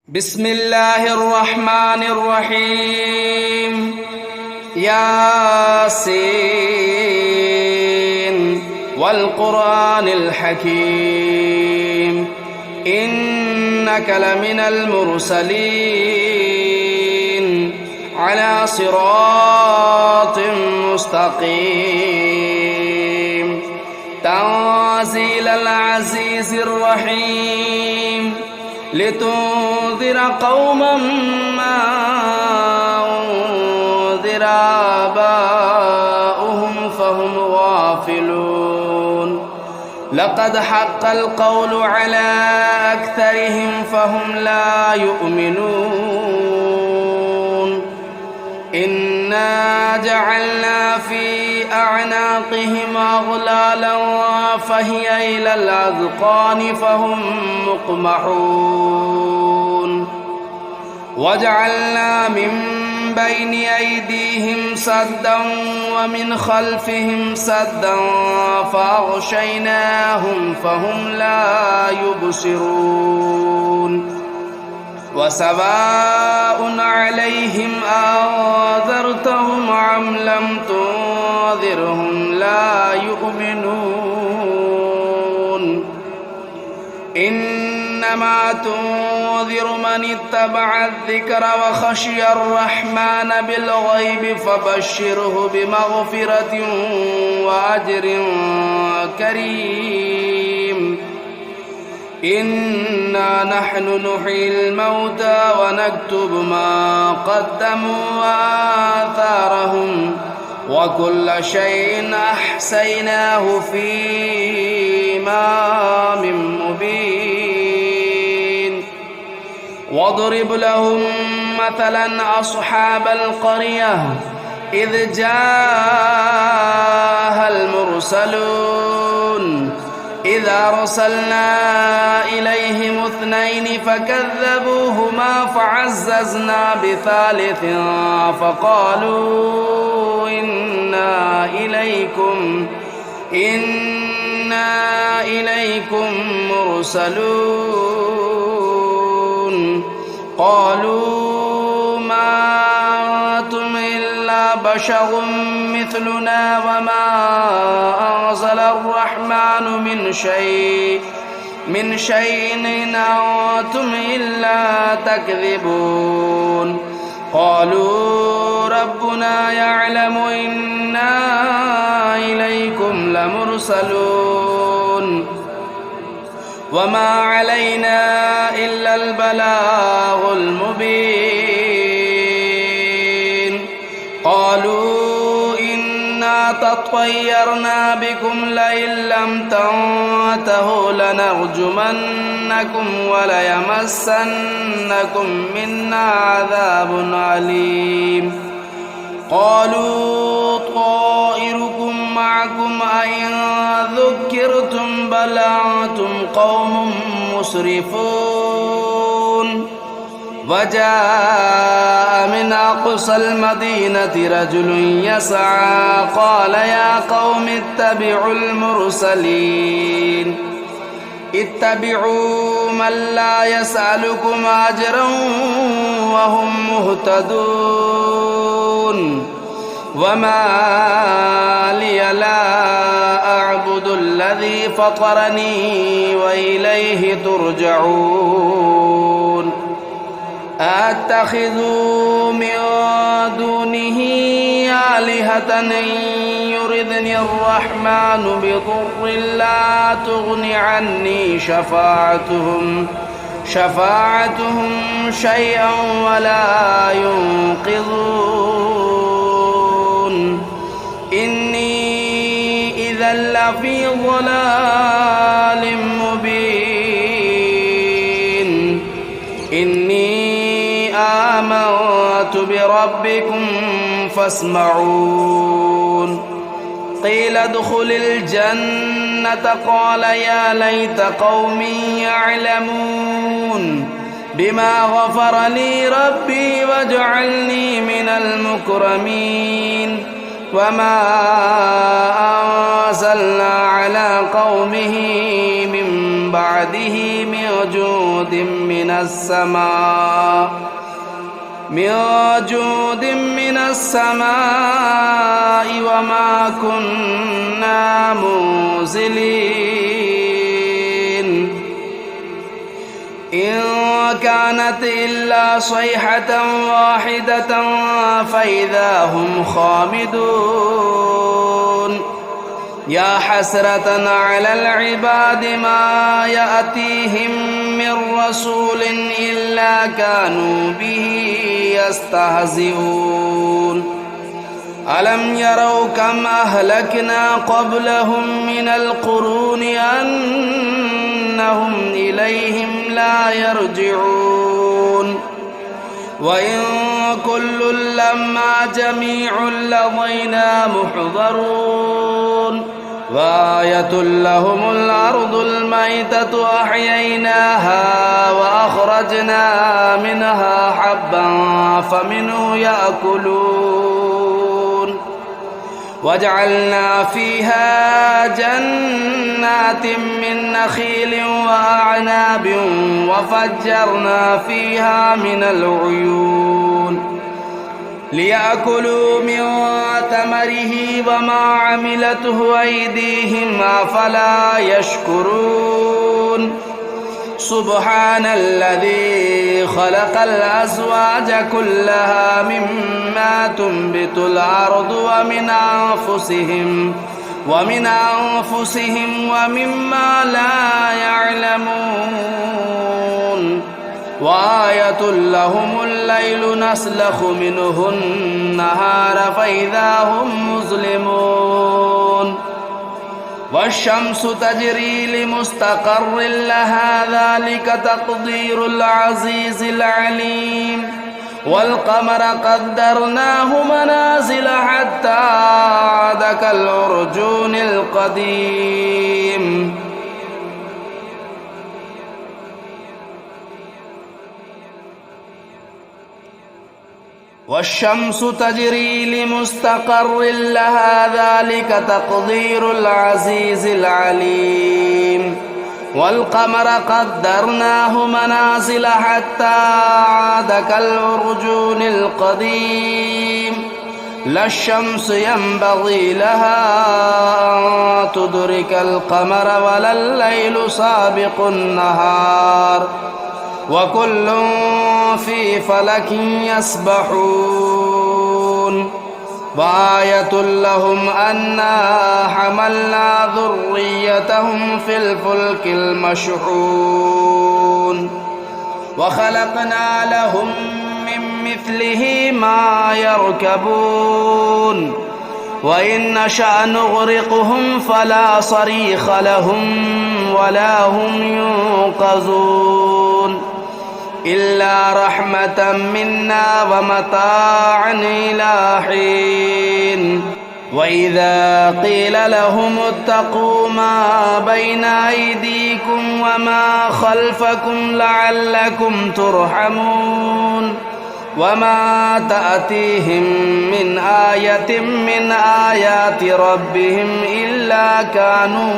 بسم الله الرحمن الرحيم ياسين والقرآن الحكيم إنك لمن المرسلين على صراط مستقيم تنزيل العزيز الرحيم لتنذر قوما ما أنذر آباؤهم فهم غافلون لقد حق القول على أكثرهم فهم لا يؤمنون إنا جعلنا في أعناقهم أغلالا فهي إلى الأذقان فهم مقمحون وجعلنا من بين أيديهم سدا ومن خلفهم سدا فأغشيناهم فهم لا يبصرون وسواء عليهم أنذرتهم أم لم تنذرهم لا يؤمنون إنما تنذر من اتبع الذكر وخشي الرحمن بالغيب فبشره بمغفرة وأجر كريم إنا نحن نحيي الموتى ونكتب ما قدموا وآثارهم وكل شيء أحصيناه في إمام مبين واضرب لهم مثلا أصحاب القرية إذ جاءها المرسلون إذ أرسلنا إليهم اثنين فكذبوهما فعززنا بثالث فقالوا إنا إليكم مرسلون قالوا ما أنتم إلا بشر مثلنا وما أنزل الرحمن من شيء إن أنتم إلا تكذبون قالوا ربنا يعلم إنا إليكم لمرسلون وما علينا إلا البلاغ المبين قالوا إنا تطيرنا بكم لئن لم تنتهوا لنرجمنكم وليمسنكم منا عذاب عليم قالوا طائركم معكم أئن ذكرتم بل أنتم قوم مسرفون وجاء من أقصى المدينة رجل يسعى قال يا قوم اتبعوا المرسلين اتبعوا من لا يسألكم أجرا وهم مهتدون وما لي لا أعبد الذي فطرني وإليه ترجعون أتخذ من دونه آلهة إن يردني الرحمن بضر لا تغن عني شفاعتهم شيئا ولا ينقذون إني إذا لفي ضلال مبين إني آمنت بربكم فاسمعون قيل ادخل الجنة قال يا ليت قومي يعلمون بما غفر لي ربي وجعلني من المكرمين وما أنزلنا على قومه من بعده من جود من السماء وما كنا منزلين إن كانت إلا صيحة واحدة فإذا هم خامدون يا حسرة على العباد ما يأتيهم من رسول إلا كانوا به يستهزئون ألم يروا كم أهلكنا قبلهم من القرون أنهم إليهم لا يرجعون وإن كل لما جميع لدينا محضرون وآية لهم الأرض الميتة أحييناها وأخرجنا منها حبا فمنه يأكلون وجعلنا فيها جنات من نخيل وأعناب وفجرنا فيها من العيون ليأكلوا من ثمره وما عملته أيديهم أفلا يشكرون سبحان الذي خلق الأزواج كلها مما تنبت الأرض ومن أنفسهم ومما لا يعلمون وآية لهم الليل نسلخ منه النهار فإذا هم مظلمون والشمس تجري لمستقر لها ذلك تقدير العزيز العليم والقمر قدرناه منازل حتى عاد كالعرجون القديم والشمس تجري لمستقر لها ذلك تقدير العزيز العليم والقمر قدرناه منازل حتى عاد كالعرجون القديم لا الشمس ينبغي لها أن تدرك القمر ولا الليل سابق النهار وكل في فلك يسبحون وآية لهم أنا حملنا ذريتهم في الفلك المشحون وخلقنا لهم من مثله ما يركبون وإن نشأ نغرقهم فلا صريخ لهم ولا هم ينقذون إلا رحمة منا ومتاعا إلى حين وإذا قيل لهم اتقوا ما بين أيديكم وما خلفكم لعلكم ترحمون وما تأتيهم من آية من آيات ربهم إلا كانوا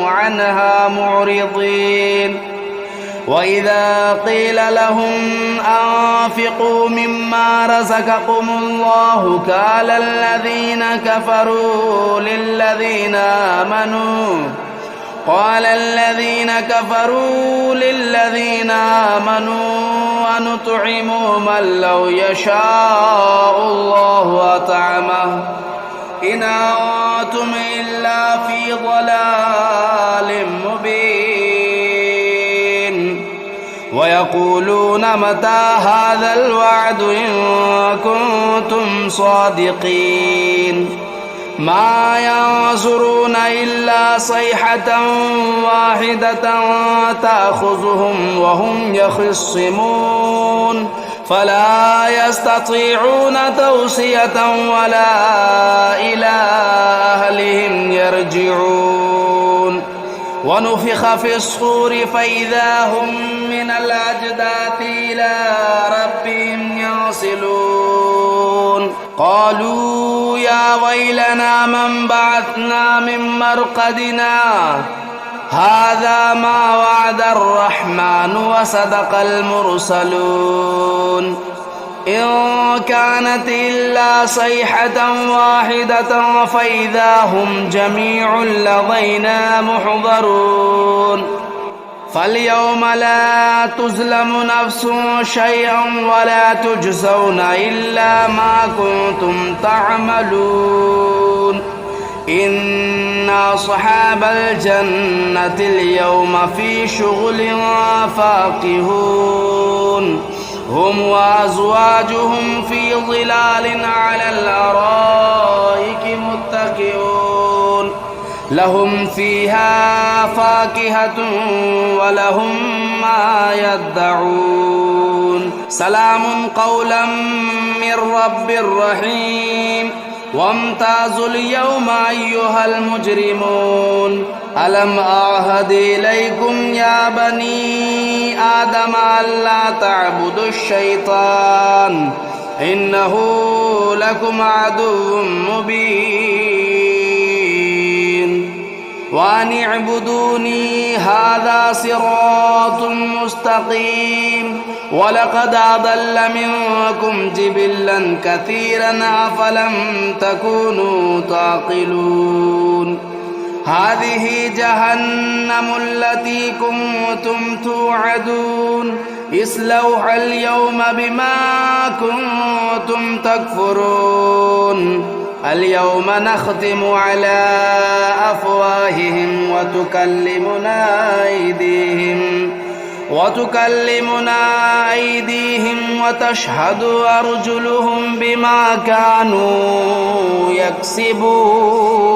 عنها معرضين وإذا قيل لهم أنفقوا مما رزقكم الله قال الذين كفروا للذين آمنوا ونطعم من لو يشاء الله أطعمه إن أنتم إلا في ضلال مبين ويقولون متى هذا الوعد إن كنتم صادقين ما ينظرون إلا صيحة واحدة تأخذهم وهم يخصمون فلا يستطيعون توصية ولا إلى أهلهم يرجعون ونفخ في الصور فإذا هم من الأجداث إلى ربهم ينسلون قالوا يا ويلنا من بعثنا من مرقدنا هذا ما وعد الرحمن وصدق المرسلون إن كانت إلا صيحة واحدة فإذا هم جميع لدينا محضرون فاليوم لا تظلم نفس شيئا ولا تجزون إلا ما كنتم تعملون إن أصحاب الجنة اليوم في شغل فاكهون هم وأزواجهم في ظلال على الأرائك متكئون لهم فيها فاكهة ولهم ما يدعون سلام قولا من رب رحيم وامتازوا اليوم أيها المجرمون ألم أعهد إليكم يا بني آدم ألا تعبدوا الشيطان إنه لكم عدو مبين وأن اعبدوني هذا صراط مستقيم ولقد أضل منكم جبلا كثيرا أفلم تكونوا تعقلون هذه جهنم التي كنتم توعدون اصلوها اليوم بما كنتم تكفرون اليوم نختم على أفواههم وتكلمنا أيديهم وتشهد أرجلهم بما كانوا يكسبون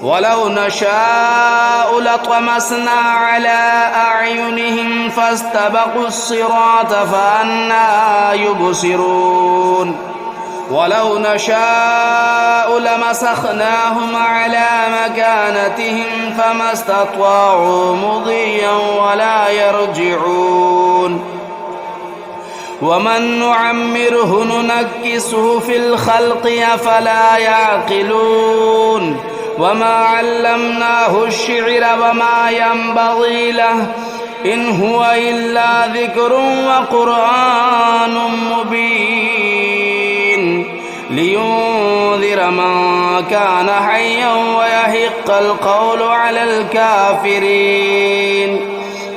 ولو نشاء لطمسنا على أعينهم فاستبقوا الصراط فأنى يبصرون ولو نشاء لمسخناهم على مكانتهم فما استطاعوا مضيا ولا يرجعون ومن نعمره ننكسه في الخلق أفلا يعقلون وما علمناه الشعر وما ينبغي له إن هو إلا ذكر وقرآن مبين لينذر من كان حيا ويحق القول على الكافرين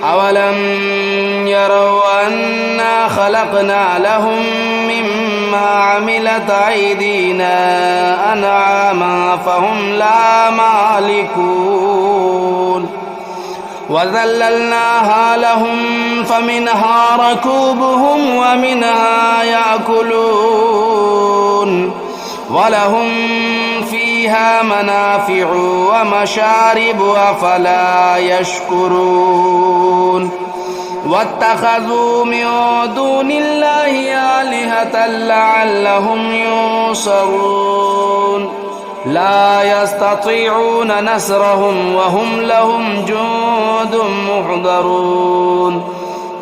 أولم يروا أنا خلقنا لهم مما عملت أيدينا أنعاما فهم لا مالكون وذللناها لهم فمنها ركوبهم ومنها يأكلون ولهم فيها منافع ومشارب أفلا يشكرون واتخذوا من دون الله آلهة لعلهم ينصرون لا يستطيعون نصرهم وهم لهم جند محضرون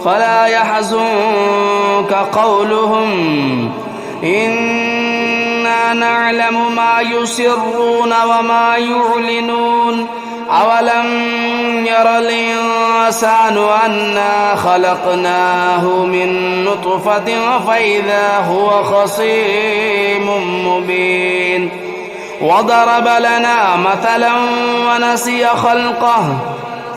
فلا يحزنك قولهم إنا نعلم ما يسرون وما يعلنون أولم ير الإنسان أنا خلقناه من نطفة فإذا هو خصيم مبين وضرب لنا مثلا ونسي خلقه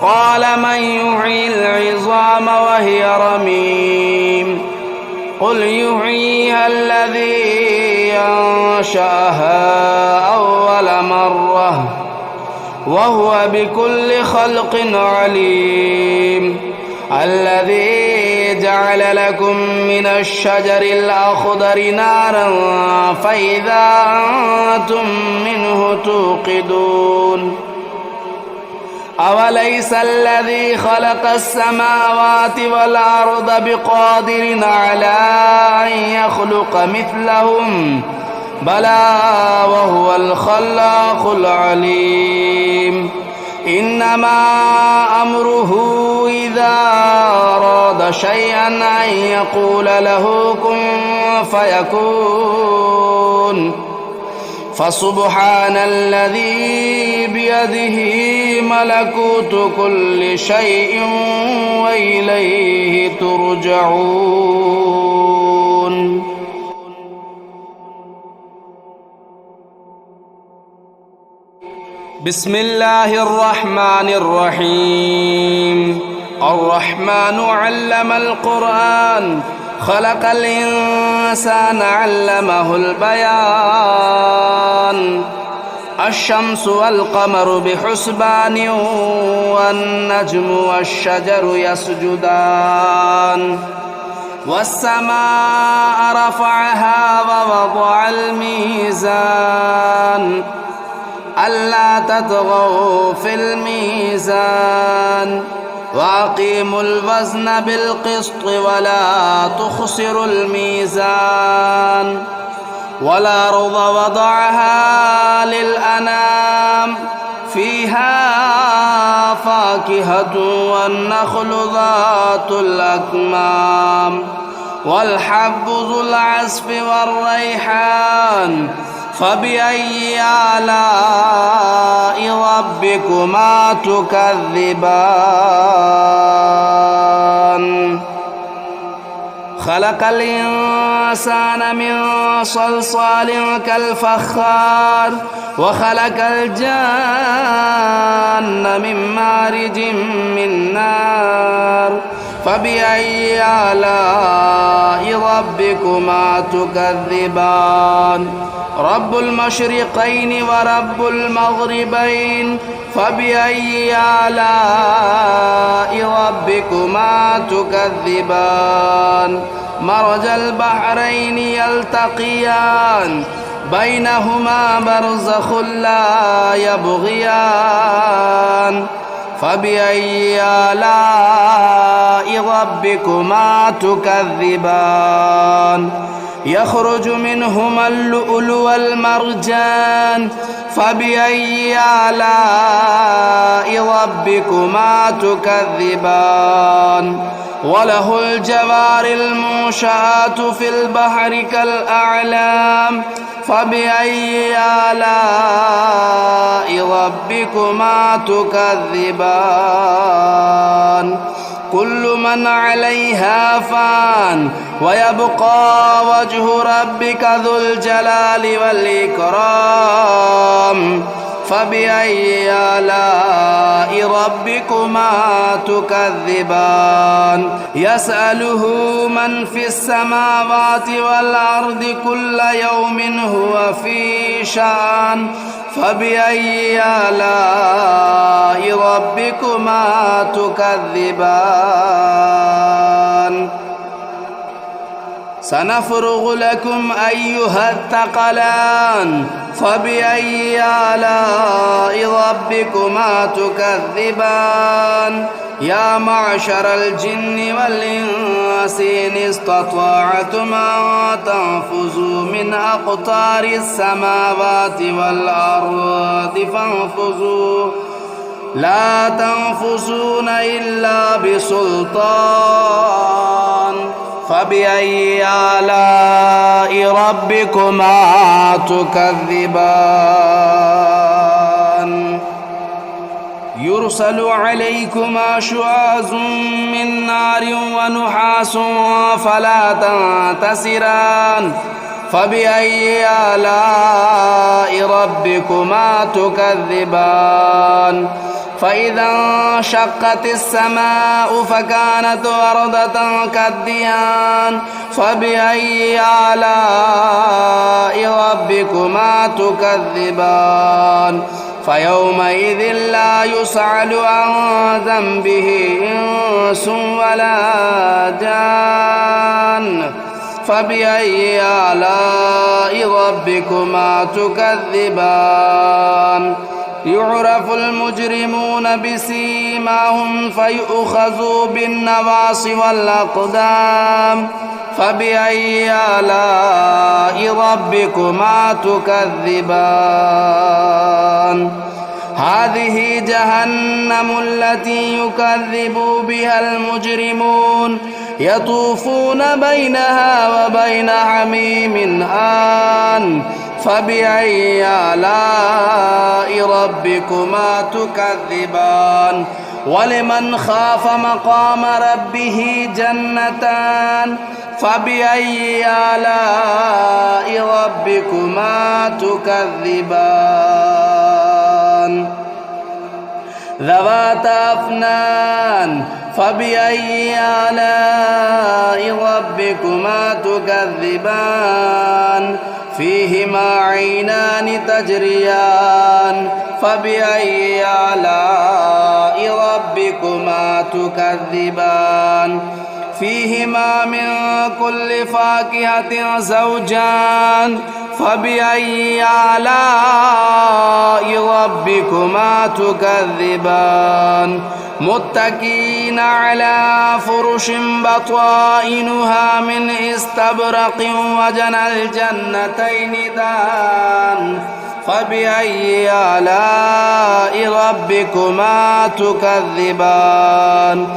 قال من يحيي العظام وهي رميم قل يحييها الذي أنشأها أول مرة وهو بكل خلق عليم الذي جعل لكم من الشجر الأخضر نارا فإذا أنتم منه توقدون أوليس الذي خلق السماوات والأرض بقادر على أن يخلق مثلهم بلى وهو الخلاق العليم إنما أمره إذا أراد شيئا أن يقول له كن فيكون فسبحان الذي بيده ملكوت كل شيء وإليه ترجعون بسم الله الرحمن الرحيم الرحمن علم القرآن خلق الإنسان علمه البيان الشمس والقمر بحسبان والنجم والشجر يسجدان والسماء رفعها ووضع الميزان ألا تطغوا في الميزان وأقيموا الوزن بالقسط ولا تخسروا الميزان والأرض وضعها للأنام فيها فاكهة والنخل ذات الأكمام والحب ذو العصف والريحان فبأي آلاء ربكما تكذبان خلق الإنسان من صلصال كالفخار وخلق الجان من مارج من نار فبأي آلاء ربكما تكذبان رب المشرقين ورب المغربين فبأي آلاء ربكما تكذبان مرج البحرين يلتقيان بينهما برزخ لا يبغيان فبأي آلاء ربكما تكذبان يخرج منهما اللؤلؤ والمرجان فبأي آلاء ربكما تكذبان وله الجوار المنشآت في البحر كالأعلام فبأي آلاء ربكما تكذبان كل من عليها فان ويبقى وجه ربك ذو الجلال والإكرام فبأي آلاء ربكما تكذبان يسأله من في السماوات والأرض كل يوم هو في شأن فبأي آلاء ربكما تكذبان سنفرغ لكم أيها الثقلان فبأي آلاء ربكما تكذبان يا معشر الجن والإنس إن استطعتم أن تنفذوا من أقطار السماوات والأرض فانفذوا لا تنفذون إلا بسلطان فبأي آلاء ربكما تكذبان يرسل عليكما شواظ من نار ونحاس فلا تنتصران فبأي آلاء ربكما تكذبان فإذا انشقت السماء فكانت وردة كالدهان فبأي آلاء ربكما تكذبان فيومئذ لا يسأل عن ذنبه إنس ولا جان فبأي آلاء ربكما تكذبان يعرف المجرمون بسيماهم فيؤخذوا بالنواصي والأقدام فبأي آلاء ربكما تكذبان هذه جهنم التي يكذب بها المجرمون يطوفون بينها وبين حميم آن فبأي آلاء ربكما تكذبان ولمن خاف مقام ربه جنتان فبأي آلاء ربكما تكذبان ذواتا أفنان فبأي آلاء ربكما تكذبان فيهما عينان تجريان فبأي آلاء ربكما تكذبان فيهما من كل فاكهة زوجان فبأي آلاء ربكما تكذبان متكئين على فرش بطائنها من استبرق وجنى الجنتين دان فبأي آلاء ربكما تكذبان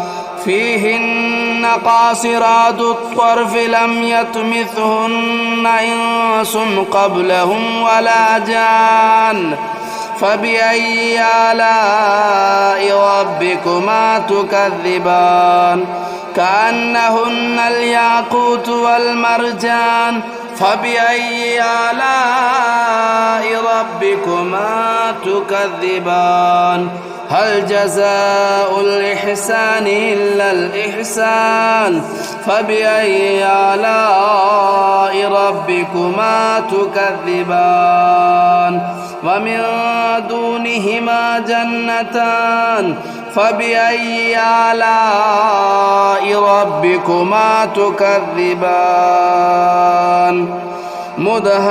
فيهن قاصرات الطرف لم يطمثهن إنس قبلهم ولا جان فبأي آلاء ربكما تكذبان كأنهن الياقوت والمرجان فبأي آلاء ربكما تكذبان هل جزاء الإحسان إلا الإحسان فبأي آلاء ربكما تكذبان ومن دونهما جنتان فبأي آلاء ربكما تكذبان مدهامتان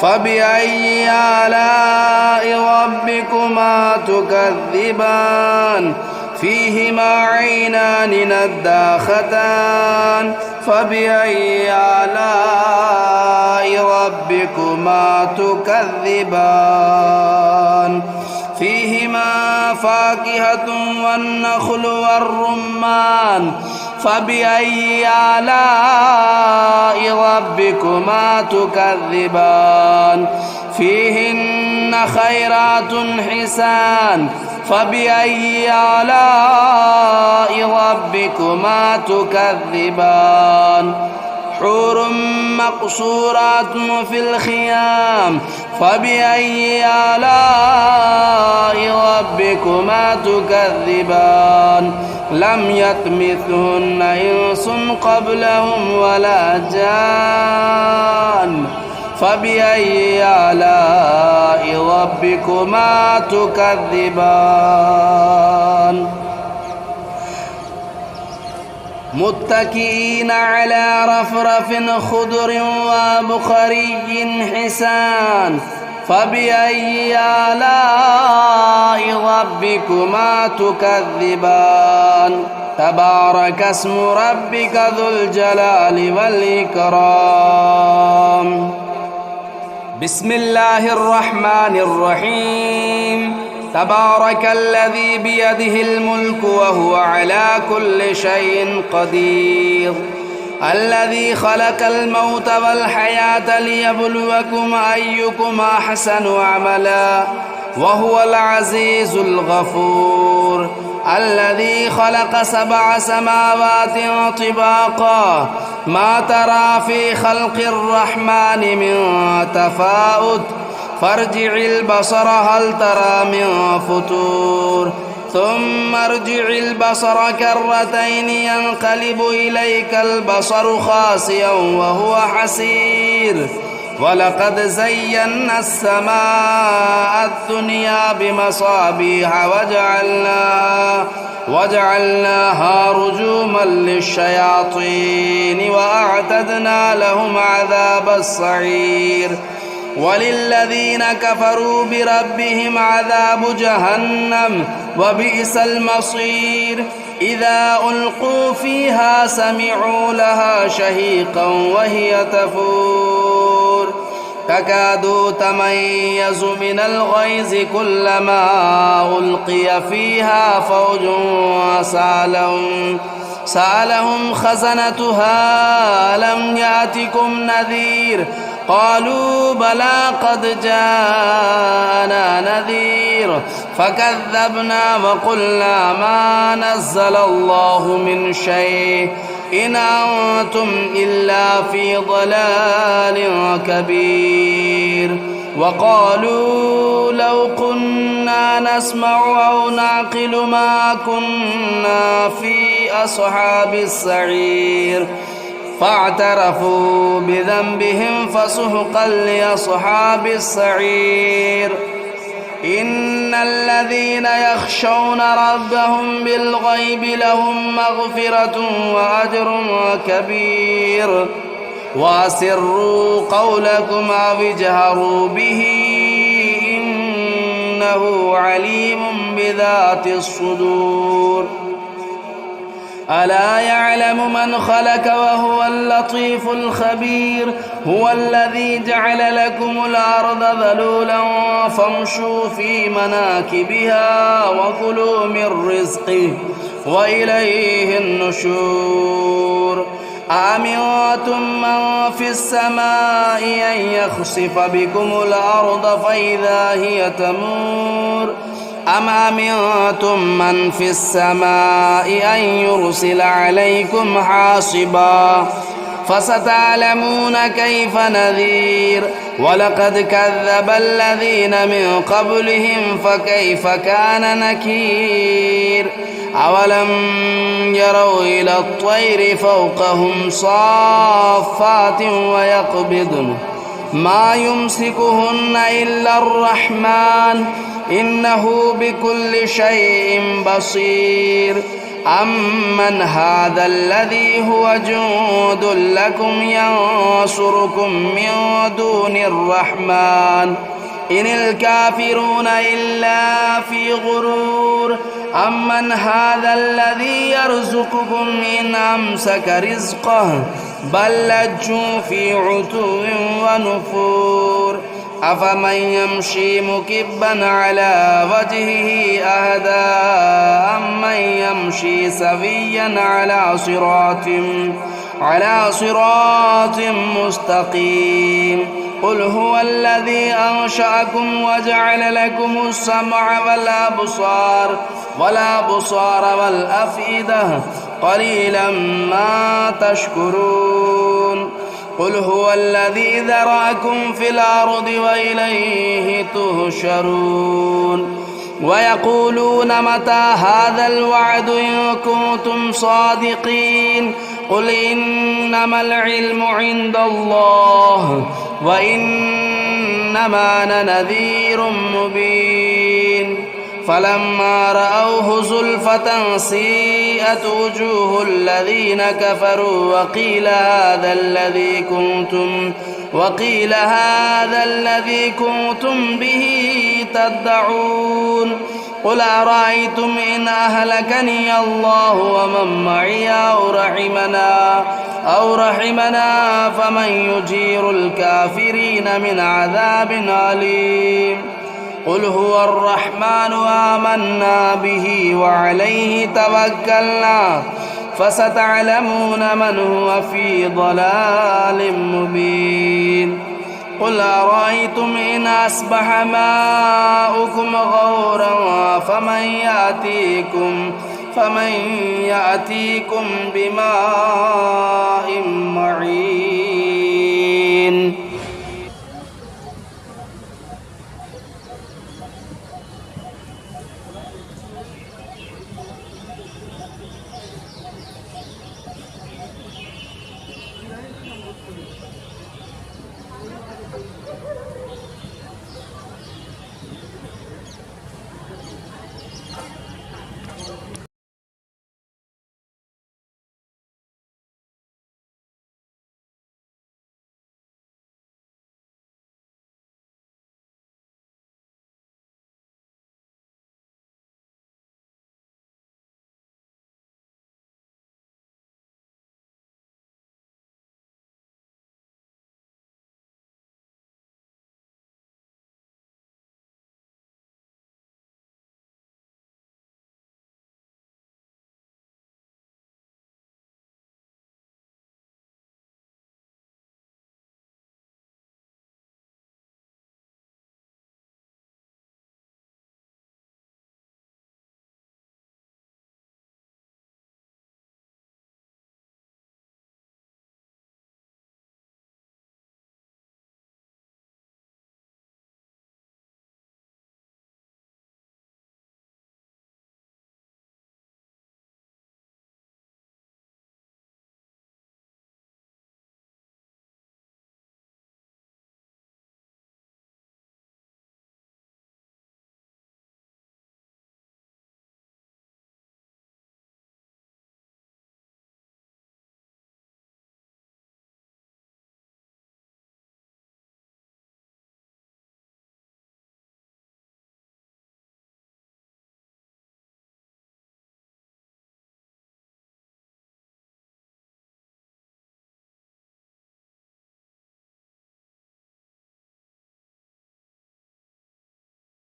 فبأي آلاء ربكما تكذبان فيهما عينان نضاختان فبأي آلاء ربكما تكذبان فيهما فاكهة والنخل والرمان فبأي آلاء ربكما تكذبان فيهن خيرات حسان فبأي آلاء ربكما تكذبان حور مقصورات في الخيام فبأي آلاء ربكما تكذبان لم يطمثهن إنس قبلهم ولا جان فبأي آلاء ربكما تكذبان متكئين على رفرف خضر وبخري حسان فبأي آلاء ربكما تكذبان تبارك اسم ربك ذو الجلال والإكرام بسم الله الرحمن الرحيم تبارك الذي بيده الملك وهو على كل شيء قدير الذي خلق الموت والحياة ليبلوكم أيكم أحسن عملا وهو العزيز الغفور الذي خلق 7 سماوات طباقا ما ترى في خلق الرحمن من تفاؤت فارجع البصر هل ترى من فتور ثم ارجع البصر كرتين ينقلب إليك البصر خاسئا وهو حسير ولقد زينا السماء الدنيا بمصابيح وجعلناها رجوما للشياطين وأعتدنا لهم عذاب السعير وللذين كفروا بربهم عذاب جهنم وبئس المصير إذا ألقوا فيها سمعوا لها شهيقا وهي تفور تكاد تميز من الغيظ كلما ألقي فيها فوج سألهم خزنتها ألم يأتكم نذير قالوا بلى قد جاءنا نذير فكذبنا وقلنا ما نزل الله من شيء إن أنتم إلا في ضلال كبير وقالوا لو كنا نسمع أو نعقل ما كنا في أصحاب السعير فاعترفوا بذنبهم فسحقا لأصحاب السعير إن الذين يخشون ربهم بالغيب لهم مغفرة وأجر كبير وأسروا قولكم أو اجهروا به إنه عليم بذات الصدور ألا يعلم من خلق وهو اللطيف الخبير هو الذي جعل لكم الأرض ذلولا فامشوا في مناكبها وكلوا من رزقه وإليه النشور أأمنتم من في السماء أن يخسف بكم الأرض فإذا هي تمور أم أمنتم من في السماء أن يرسل عليكم حاصبا فستعلمون كيف نذير ولقد كذب الذين من قبلهم فكيف كان نكير أولم يروا إلى الطير فوقهم صافات ويقبضن ما يمسكهن إلا الرحمن إنه بكل شيء بصير أمن هذا الذي هو جند لكم ينصركم من دون الرحمن إن الكافرون إلا في غرور أمن هذا الذي يرزقكم إن أمسك رزقه بل لجوا في عتو ونفور أفمن يمشي مكبا على وجهه أهدى أمن يمشي سويا على صراط مستقيم قل هو الذي أنشأكم وجعل لكم السمع والأبصار والأفئدة قليلا ما تشكرون قل هو الذي ذرأكم في الأرض وإليه تهشرون ويقولون متى هذا الوعد إن كنتم صادقين قل إنما العلم عند الله وإنما أنا نذير مبين فلما رأوه زلفة سيئت وجوه الذين كفروا وقيل هذا الذي كنتم به تدعون قل أرأيتم إن أهلكني الله ومن معي أو رحمنا فمن يجير الكافرين من عذاب أليم قل هو الرحمن آمنا به وعليه توكلنا فستعلمون من هو في ضلال مبين قل أرأيتم إن أصبح ماؤكم غورا فمن يأتيكم بماء معين